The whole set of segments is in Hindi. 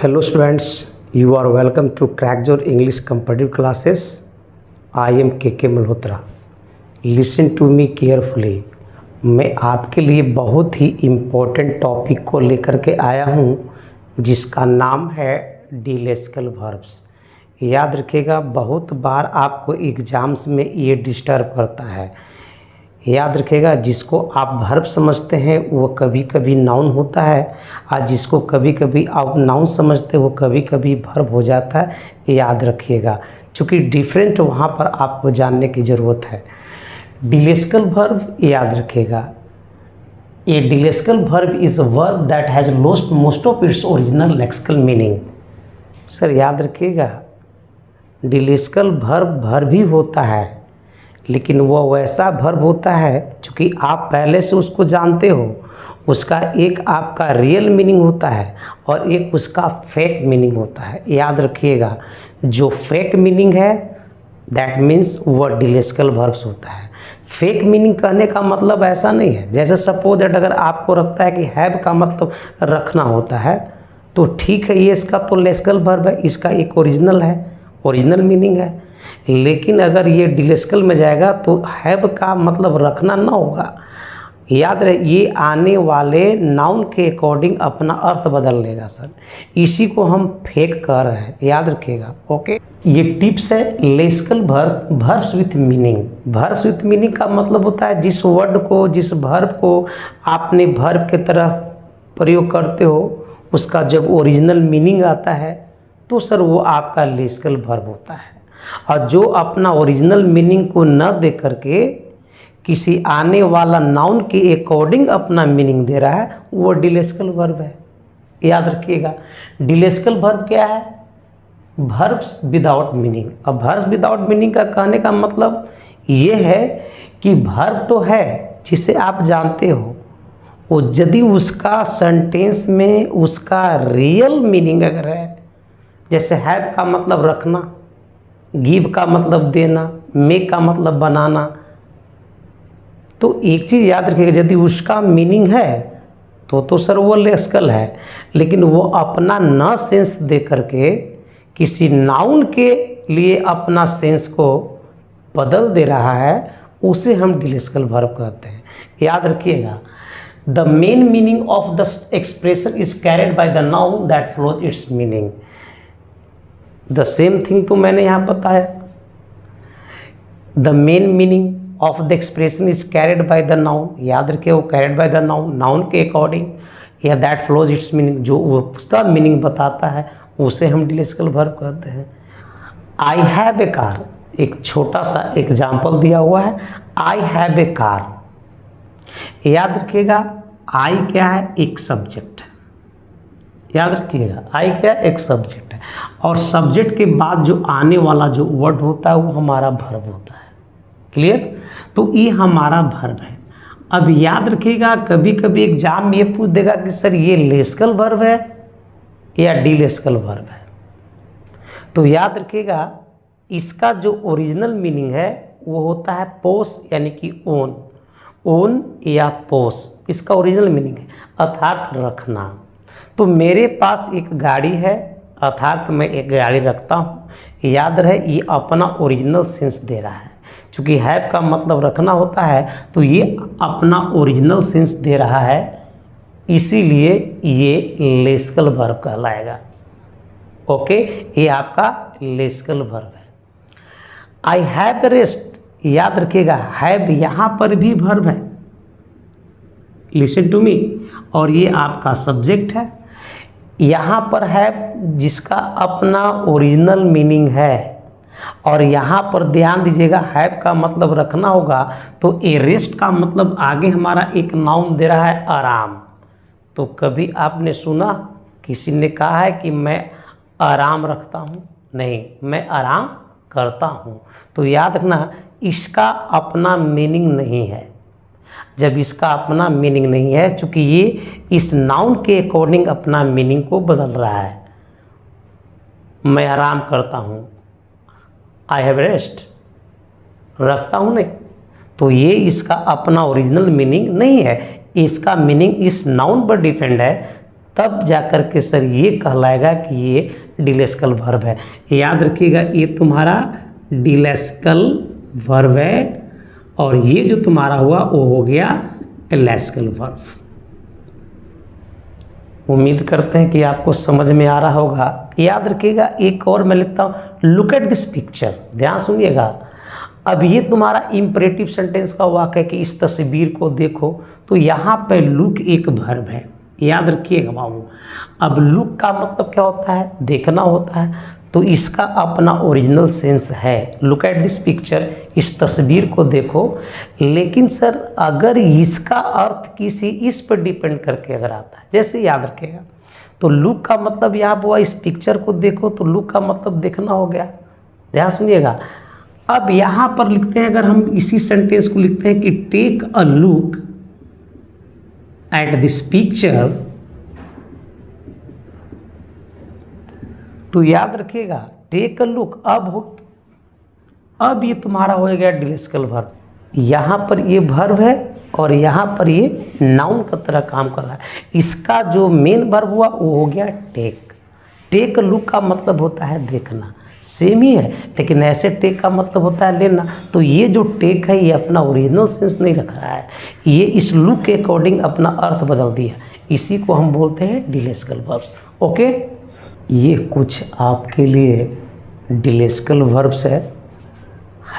Hello students, you are welcome to Crack Your English competitive classes. I am KK Malhotra. Listen to me carefully. मैं आपके लिए बहुत ही इम्पोर्टेंट टॉपिक को लेकर के आया हूँ जिसका नाम है डिलेक्सिकल वर्ब्स. याद रखिएगा, बहुत बार आपको एग्ज़ाम्स में ये डिस्टर्ब करता है. याद रखिएगा, जिसको आप वर्ब समझते हैं वो कभी कभी नाउन होता है और जिसको कभी कभी आप नाउन समझते हो वो कभी कभी वर्ब हो जाता है. याद रखिएगा, क्योंकि डिफरेंट वहाँ पर आपको जानने की ज़रूरत है. डिलेक्सिकल वर्ब, याद रखिएगा, a delexical verb is a verb that has lost most of its original lexical meaning. Sir याद रखिएगा, डिलेक्सिकल वर्ब ही होता है, लेकिन वो वैसा वर्ब होता है क्योंकि आप पहले से उसको जानते हो. उसका एक आपका रियल मीनिंग होता है और एक उसका फेक मीनिंग होता है. याद रखिएगा, जो फेक मीनिंग है दैट मीन्स वो डिलेक्सिकल वर्ब्स होता है. फेक मीनिंग कहने का मतलब ऐसा नहीं है, जैसे सपोज दैट अगर आपको लगता है कि हैव का मतलब रखना होता है तो ठीक है, ये इसका तो लेक्सिकल वर्ब है, इसका एक ओरिजिनल है, ओरिजिनल मीनिंग है. लेकिन अगर ये डिलेक्सिकल में जाएगा तो हैव का मतलब रखना ना होगा. याद रहे, ये आने वाले नाउन के अकॉर्डिंग अपना अर्थ बदल लेगा. सर इसी को हम फेक कह रहे हैं, याद रखिएगा. ओके, ये टिप्स है lexical verb, verbs with meaning. Verbs with meaning का मतलब होता है जिस वर्ड को, जिस वर्ब को आपने वर्ब के तरह प्रयोग करते हो उसका जब ओरिजिनल मीनिंग आता है तो सर वो आपका लेक्सिकल वर्ब होता है. और जो अपना ओरिजिनल मीनिंग को न दे करके किसी आने वाला नाउन के अकॉर्डिंग अपना मीनिंग दे रहा है वो डिलेक्सिकल वर्ब है. याद रखिएगा, डिलेक्सिकल वर्ब क्या है? Verbs without meaning. अब वर्ब्स विदाउट मीनिंग का कहने का मतलब ये है कि वर्ब तो है जिसे आप जानते हो, वो यदि उसका सेंटेंस में उसका रियल मीनिंग अगर है, जैसे हैव का मतलब रखना, गिव का मतलब देना, मेक का मतलब बनाना, तो एक चीज़ याद रखिएगा, यदि उसका मीनिंग है तो सर वो लेक्सिकल है. लेकिन वो अपना न सेंस दे करके किसी नाउन के लिए अपना सेंस को बदल दे रहा है, उसे हम डिलेक्सिकल वर्ब कहते हैं. याद रखिएगा, the main meaning of the expression is carried by the noun that flows it's meaning. The same thing तो मैंने यहाँ बताया. The main meaning of the expression is carried by the noun. याद रखिए, वो carried by the noun, noun के अकॉर्डिंग, या दैट फ्लोज इट्स मीनिंग, जो उसका मीनिंग बताता है उसे हम डिलेक्सिकल वर्ब कहते हैं. आई हैव ए कार, एक छोटा सा एग्जाम्पल दिया हुआ है. I have a car. याद रखिएगा, आई क्या है? एक सब्जेक्ट है. याद रखिएगा, आई क्या है? एक सब्जेक्ट है, और सब्जेक्ट के बाद जो आने वाला जो वर्ड होता है वो हमारा वर्ब होता है. क्लियर? तो ये हमारा वर्ब है. अब याद रखिएगा, कभी कभी एग्जाम ये पूछ देगा कि सर ये लेक्सिकल वर्ब है या डिलेक्सिकल वर्ब है. तो याद रखिएगा, इसका जो ओरिजिनल मीनिंग है वो होता है पोस, यानी कि ओन. ओन या पोस इसका ओरिजिनल मीनिंग है, अर्थात रखना. तो मेरे पास एक गाड़ी है, अर्थात मैं एक गाड़ी रखता हूँ. याद रहे, ये अपना ओरिजिनल सेंस दे रहा है. चूँकि हैव का मतलब रखना होता है तो ये अपना ओरिजिनल सेंस दे रहा है, इसीलिए ये लेक्सिकल वर्ब कहलाएगा. ओके, ये आपका लेक्सिकल वर्ब है. I have rest. याद रखिएगा, हैव यहाँ पर भी वर्ब है. Listen to me. और ये आपका सब्जेक्ट है. यहाँ पर है जिसका अपना ओरिजिनल मीनिंग है, और यहाँ पर ध्यान दीजिएगा, हैव का मतलब रखना होगा तो ए रेस्ट का मतलब आगे हमारा एक नाउन दे रहा है आराम. तो कभी आपने सुना किसी ने कहा है कि मैं आराम रखता हूँ? नहीं, मैं आराम करता हूँ. तो याद रखना, इसका अपना मीनिंग नहीं है. जब इसका अपना मीनिंग नहीं है, चूँकि ये इस नाउन के अकॉर्डिंग अपना मीनिंग को बदल रहा है. मैं आराम करता हूँ, आई हैव रेस्ट, रखता हूँ नहीं, तो ये इसका अपना ओरिजिनल मीनिंग नहीं है. इसका मीनिंग इस नाउन पर डिपेंड है, तब जाकर के सर ये कहलाएगा कि ये डिलेक्सिकल वर्ब है। याद रखिएगा, ये तुम्हारा डिलेक्सिकल वर्ब है और ये जो तुम्हारा हुआ वो हो गया लेक्सिकल वर्ब। उम्मीद करते हैं कि आपको समझ में आ रहा होगा। याद रखिएगा, एक और मैं लिखता हूँ, लुक एट दिस पिक्चर, ध्यान सुनिएगा। अब ये तुम्हारा इम्परेटिव सेंटेंस का वाक्य है कि इस तस्वीर को देखो, तो यहाँ पे लुक एक वर्ब है, याद रखिएगा बाबू। अब लुक का मतलब क्या होता है? देखना होता है, तो इसका अपना ओरिजिनल सेंस है लुक एट दिस पिक्चर, इस तस्वीर को देखो। लेकिन सर अगर इसका अर्थ किसी इस पर डिपेंड करके अगर आता है, जैसे याद रखेगा, तो लुक का मतलब यहाँ हुआ इस पिक्चर को देखो, तो लुक का मतलब देखना हो गया। ध्यान सुनिएगा। अब यहाँ पर लिखते हैं, अगर हम इसी सेंटेंस को लिखते हैं कि take a look at this picture, तो याद रखिएगा टेक अ लुक अब ये तुम्हारा हो गया डिलेक्सिकल वर्ब। यहाँ पर ये वर्ब है और यहाँ पर ये नाउन का तरह काम कर रहा है। इसका जो मेन वर्ब हुआ वो हो गया टेक। टेक अ लुक का मतलब होता है देखना, सेम ही है, लेकिन ऐसे टेक का मतलब होता है लेना। तो ये जो टेक है ये अपना ओरिजिनल सेंस नहीं रख रहा है, ये इस लुक के अकॉर्डिंग अपना अर्थ बदल दिया। इसी को हम बोलते हैं डिलेक्सिकल वर्ब्स। ओके, ये कुछ आपके लिए डिलेक्सिकल वर्ब्स है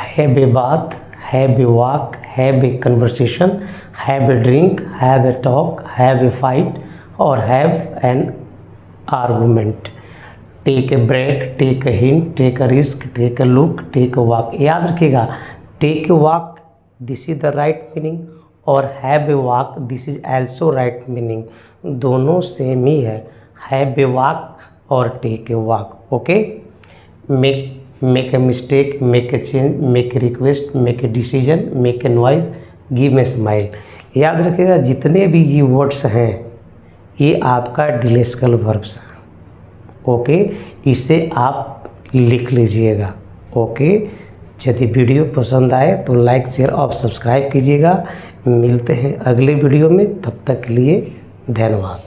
ए बात, have a walk, have a conversation, have a drink, have a talk, have a fight और have an argument. Take a break, take a hint, take a risk, take a look, take a walk. याद रखिएगा, take a walk this is the right meaning और have a walk this is also right meaning, दोनों सेम ही है, हैव ए वॉक और take a walk. Okay, make a mistake, make a change, make a request, make a decision, make a noise, give a smile. याद रखिएगा, जितने भी ये वर्ड्स हैं ये आपका डिलेक्सिकल वर्ब्स हैं। ओके, इसे आप लिख लीजिएगा। ओके, यदि वीडियो पसंद आए तो लाइक, शेयर और सब्सक्राइब कीजिएगा। मिलते हैं अगले वीडियो में, तब तक के लिए धन्यवाद।